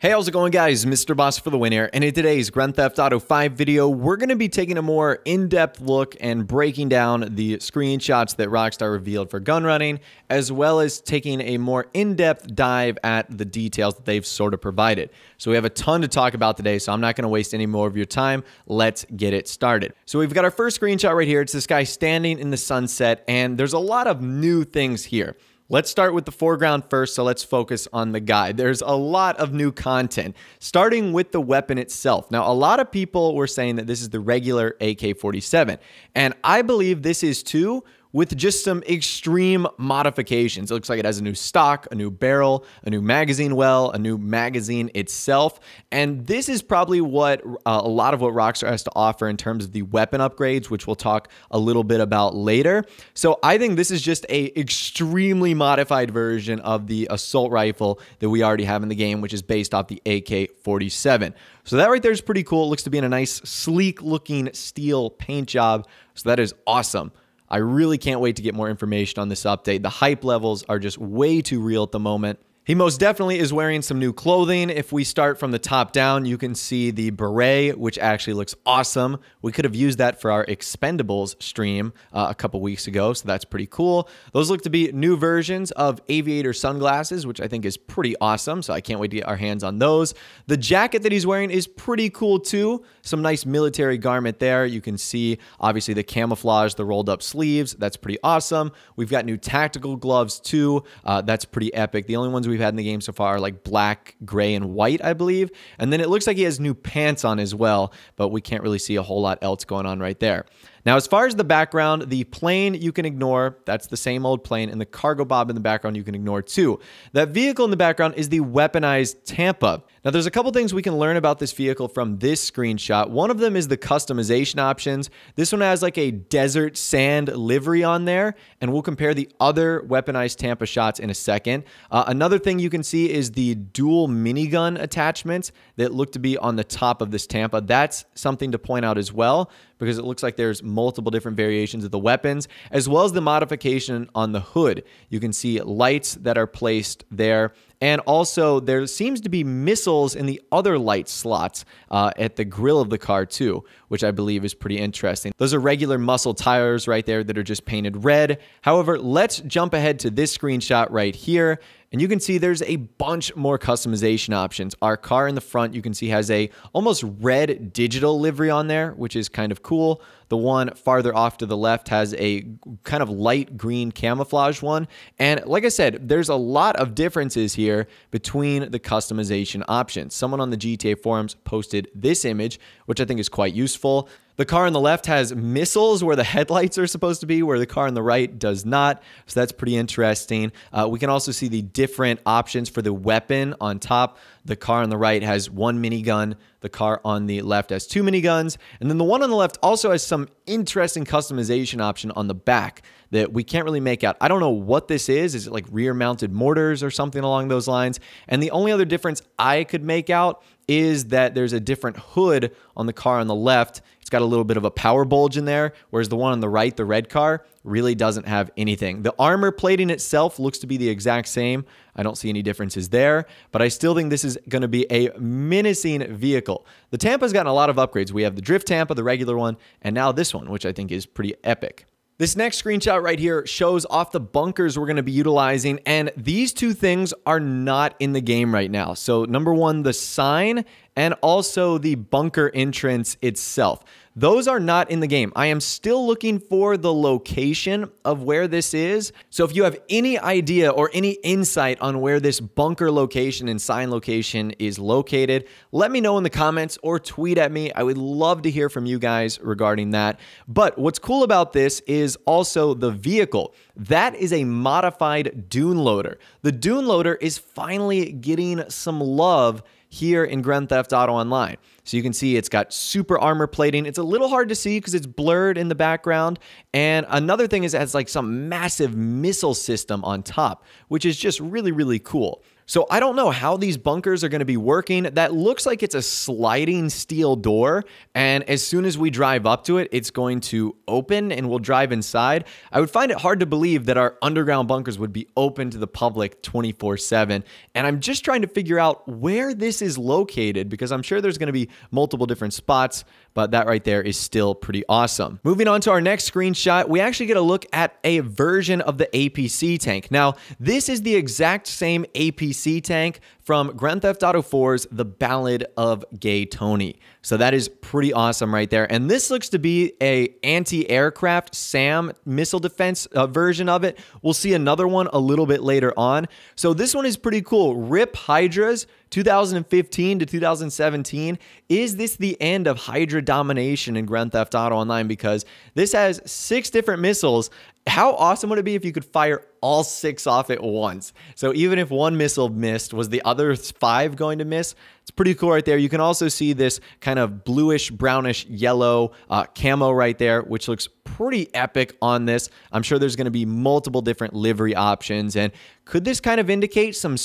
Hey, how's it going, guys? Mr. Boss for the win here, and in today's Grand Theft Auto 5 video, we're going to be taking a more in-depth look and breaking down the screenshots that Rockstar revealed for Gunrunning, as well as taking a more in-depth dive at the details that they've sort of provided. So we have a ton to talk about today, so I'm not going to waste any more of your time. Let's get it started. So we've got our first screenshot right here. It's this guy standing in the sunset, and there's a lot of new things here. Let's start with the foreground first, so let's focus on the guy. There's a lot of new content, starting with the weapon itself. Now, a lot of people were saying that this is the regular AK-47, and I believe this is too, with just some extreme modifications. It looks like it has a new stock, a new barrel, a new magazine well, a new magazine itself. And this is probably what a lot of what Rockstar has to offer in terms of the weapon upgrades, which we'll talk a little bit about later. So I think this is just a extremely modified version of the assault rifle that we already have in the game, which is based off the AK-47. So that right there is pretty cool. It looks to be in a nice, sleek looking steel paint job. So that is awesome. I really can't wait to get more information on this update. The hype levels are just way too real at the moment. He most definitely is wearing some new clothing. If we start from the top down, you can see the beret, which actually looks awesome. We could have used that for our Expendables stream a couple weeks ago, so that's pretty cool. Those look to be new versions of aviator sunglasses, which I think is pretty awesome, so I can't wait to get our hands on those. The jacket that he's wearing is pretty cool too. Some nice military garment there. You can see, obviously, the camouflage, the rolled up sleeves. That's pretty awesome. We've got new tactical gloves too. That's pretty epic. The only ones we've had in the game so far are like black, gray, and white, I believe. And then it looks like he has new pants on as well, but we can't really see a whole lot else going on right there. Now, as far as the background, the plane you can ignore. That's the same old plane, and the cargo bob in the background you can ignore too. That vehicle in the background is the weaponized Tampa. Now, there's a couple things we can learn about this vehicle from this screenshot. One of them is the customization options. This one has like a desert sand livery on there, and we'll compare the other weaponized Tampa shots in a second. Another thing you can see is the dual minigun attachments that look to be on the top of this Tampa. That's something to point out as well, because it looks like there's multiple different variations of the weapons, as well as the modification on the hood. You can see lights that are placed there. And also, there seems to be missiles in the other light slots at the grill of the car too, which I believe is pretty interesting. Those are regular muscle tires right there that are just painted red. However, let's jump ahead to this screenshot right here. And you can see there's a bunch more customization options. Our car in the front, you can see, has a almost red digital livery on there, which is kind of cool. The one farther off to the left has a kind of light green camouflage one. And like I said, there's a lot of differences here between the customization options. Someone on the GTA forums posted this image, which I think is quite useful. The car on the left has missiles where the headlights are supposed to be, where the car on the right does not. So that's pretty interesting. We can also see the different options for the weapon on top. The car on the right has one minigun. The car on the left has two miniguns. And then the one on the left also has some interesting customization option on the back that we can't really make out. I don't know what this is. Is it like rear mounted mortars or something along those lines? And the only other difference I could make out is that there's a different hood on the car on the left. It's got a little bit of a power bulge in there, whereas the one on the right, the red car, really doesn't have anything. The armor plating itself looks to be the exact same. I don't see any differences there, but I still think this is going to be a menacing vehicle. The Tampa's gotten a lot of upgrades. We have the Drift Tampa, the regular one, and now this one, which I think is pretty epic. This next screenshot right here shows off the bunkers we're going to be utilizing, and these two things are not in the game right now. So number one, the sign, and also the bunker entrance itself. Those are not in the game. I am still looking for the location of where this is. So if you have any idea or any insight on where this bunker location and sign location is located, let me know in the comments or tweet at me. I would love to hear from you guys regarding that. But what's cool about this is also the vehicle. That is a modified Dune Loader. The Dune Loader is finally getting some love here in Grand Theft Auto Online. So you can see it's got super armor plating. It's a little hard to see because it's blurred in the background. And another thing is it has like some massive missile system on top, which is just really, really cool. So I don't know how these bunkers are going to be working. That looks like it's a sliding steel door, and as soon as we drive up to it, it's going to open and we'll drive inside. I would find it hard to believe that our underground bunkers would be open to the public 24/7, and I'm just trying to figure out where this is located because I'm sure there's going to be multiple different spots, but that right there is still pretty awesome. Moving on to our next screenshot, we actually get a look at a version of the Apc Tank. Now, this is the exact same Apc Tank from Grand Theft Auto 4's The Ballad of Gay Tony. So that is pretty awesome right there. And this looks to be a anti-aircraft SAM missile defense version of it. We'll see another one a little bit later on. So this one is pretty cool. RIP Hydras, 2015 to 2017. Is this the end of Hydra domination in Grand Theft Auto Online? Because this has 6 different missiles. How awesome would it be if you could fire all 6 off at once? So even if one missile missed, was the other 5 going to miss? It's pretty cool right there. You can also see this kind of bluish, brownish, yellow camo right there, which looks pretty epic on this. I'm sure there's going to be multiple different livery options. And could this kind of indicate some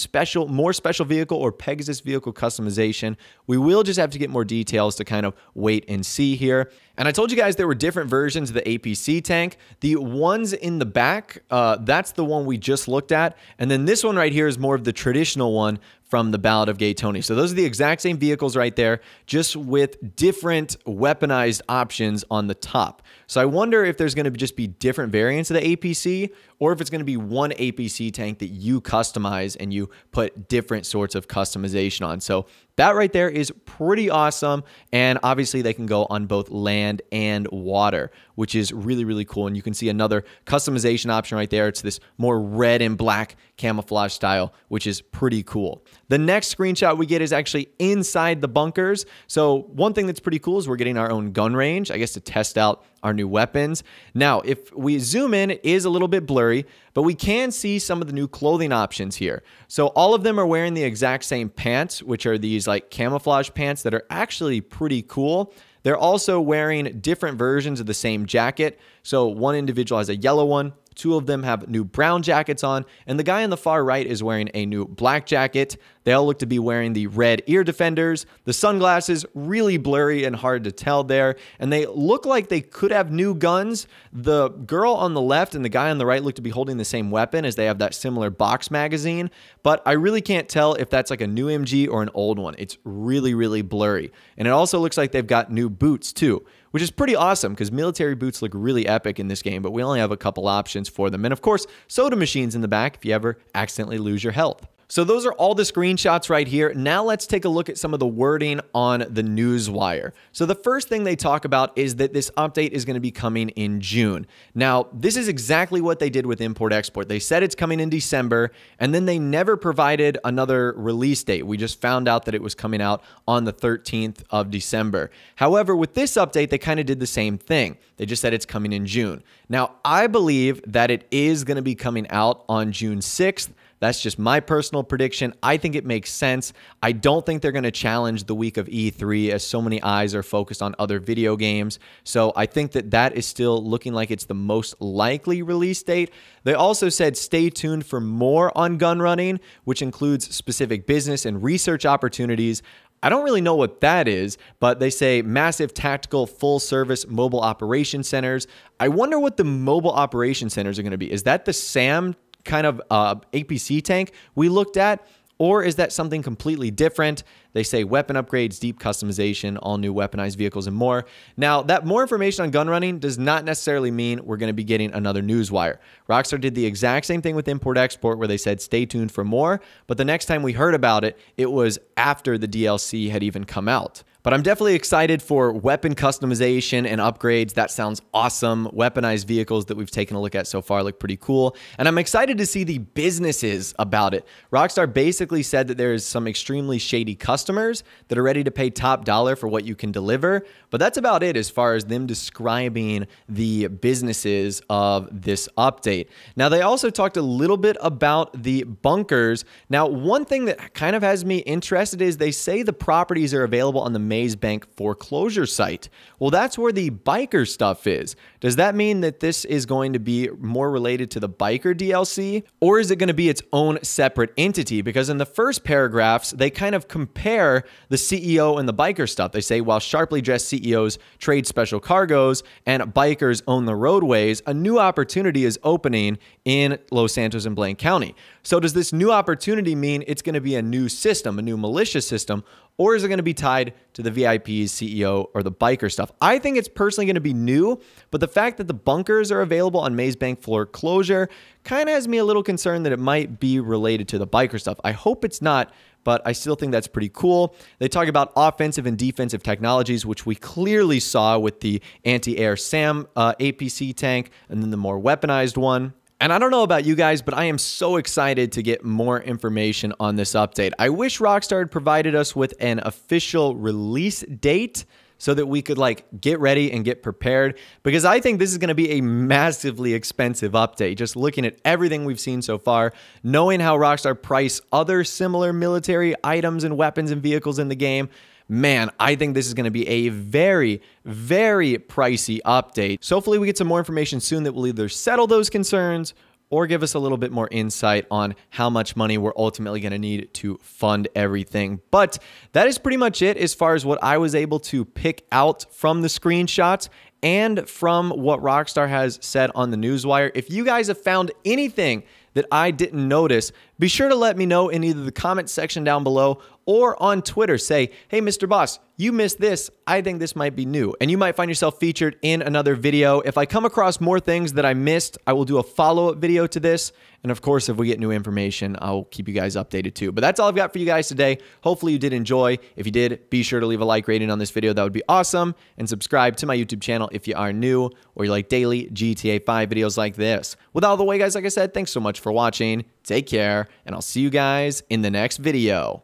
more special vehicle or Pegasus vehicle customization? We will just have to get more details to kind of wait and see here. And I told you guys there were different versions of the Apc Tank. The ones in the back, that's the one we just looked at. And then this one right here is more of the traditional one from The Ballad of Gay Tony. So those are the exact same vehicles right there, just with different weaponized options on the top. So I wonder if there's going to just be different variants of the APC, or if it's going to be one Apc Tank that you customize and you put different sorts of customization on. So that right there is pretty awesome. And obviously they can go on both land and water, which is really, really cool. And you can see another customization option right there. It's this more red and black camouflage style, which is pretty cool. The next screenshot we get is actually inside the bunkers. So one thing that's pretty cool is we're getting our own gun range, I guess, to test out our new weapons. Now, if we zoom in, it is a little bit blurry, but we can see some of the new clothing options here. So all of them are wearing the exact same pants, which are these like camouflage pants that are actually pretty cool. They're also wearing different versions of the same jacket. So one individual has a yellow one, 2 of them have new brown jackets on, and the guy on the far right is wearing a new black jacket. They all look to be wearing the red ear defenders. The sunglasses, really blurry and hard to tell there, and they look like they could have new guns. The girl on the left and the guy on the right look to be holding the same weapon, as they have that similar box magazine, but I really can't tell if that's like a new MG or an old one. It's really, really blurry. And it also looks like they've got new boots too, which is pretty awesome because military boots look really epic in this game, but we only have a couple options for them. And of course, soda machines in the back if you ever accidentally lose your health. So those are all the screenshots right here. Now let's take a look at some of the wording on the newswire. So the first thing they talk about is that this update is going to be coming in June. Now, this is exactly what they did with import-export. They said it's coming in December, and then they never provided another release date. We just found out that it was coming out on the 13th of December. However, with this update, they kind of did the same thing. They just said it's coming in June. Now, I believe that it is going to be coming out on June 6th. That's just my personal prediction. I think it makes sense. I don't think they're going to challenge the week of E3 as so many eyes are focused on other video games. So I think that that is still looking like it's the most likely release date. They also said stay tuned for more on Gunrunning, which includes specific business and research opportunities. I don't really know what that is, but they say massive tactical full service mobile operation centers. I wonder what the mobile operation centers are going to be. Is that the SAM kind of Apc Tank we looked at, or is that something completely different? They say weapon upgrades, deep customization, all new weaponized vehicles, and more. Now, that more information on Gunrunning does not necessarily mean we're going to be getting another newswire. Rockstar did the exact same thing with import-export, where they said stay tuned for more, but the next time we heard about it, it was after the DLC had even come out. But I'm definitely excited for weapon customization and upgrades. That sounds awesome. Weaponized vehicles that we've taken a look at so far look pretty cool. And I'm excited to see the businesses about it. Rockstar basically said that there's some extremely shady customers that are ready to pay top dollar for what you can deliver. But that's about it as far as them describing the businesses of this update. Now, they also talked a little bit about the bunkers. Now, one thing that kind of has me interested is they say the properties are available on the main Maze Bank foreclosure site. Well, that's where the biker stuff is. Does that mean that this is going to be more related to the biker DLC? Or is it going to be its own separate entity? Because in the first paragraphs, they kind of compare the CEO and the biker stuff. They say, while sharply dressed CEOs trade special cargoes and bikers own the roadways, a new opportunity is opening in Los Santos and Blaine County. So does this new opportunity mean it's going to be a new system, a new militia system, or is it going to be tied to the VIP's CEO or the biker stuff? I think it's personally going to be new, but the fact that the bunkers are available on Maze Bank foreclosure kind of has me a little concerned that it might be related to the biker stuff. I hope it's not, but I still think that's pretty cool. They talk about offensive and defensive technologies, which we clearly saw with the anti-air SAM APC tank and then the more weaponized one. And I don't know about you guys, but I am so excited to get more information on this update. I wish Rockstar had provided us with an official release date so that we could get ready and get prepared, because I think this is going to be a massively expensive update. Just looking at everything we've seen so far, knowing how Rockstar price other similar military items and weapons and vehicles in the game, man, I think this is going to be a very, very pricey update. So hopefully we get some more information soon that will either settle those concerns or give us a little bit more insight on how much money we're ultimately going to need to fund everything. But that is pretty much it as far as what I was able to pick out from the screenshots and from what Rockstar has said on the newswire. If you guys have found anything that I didn't notice, be sure to let me know in either the comment section down below or on Twitter. Say, hey, Mr. Boss, you missed this. I think this might be new. And you might find yourself featured in another video. If I come across more things that I missed, I will do a follow-up video to this. And of course, if we get new information, I'll keep you guys updated too. But that's all I've got for you guys today. Hopefully you did enjoy. If you did, be sure to leave a like rating on this video. That would be awesome. And subscribe to my YouTube channel if you are new or you like daily GTA 5 videos like this. With all the way, guys, like I said, thanks so much for watching. Take care, and I'll see you guys in the next video.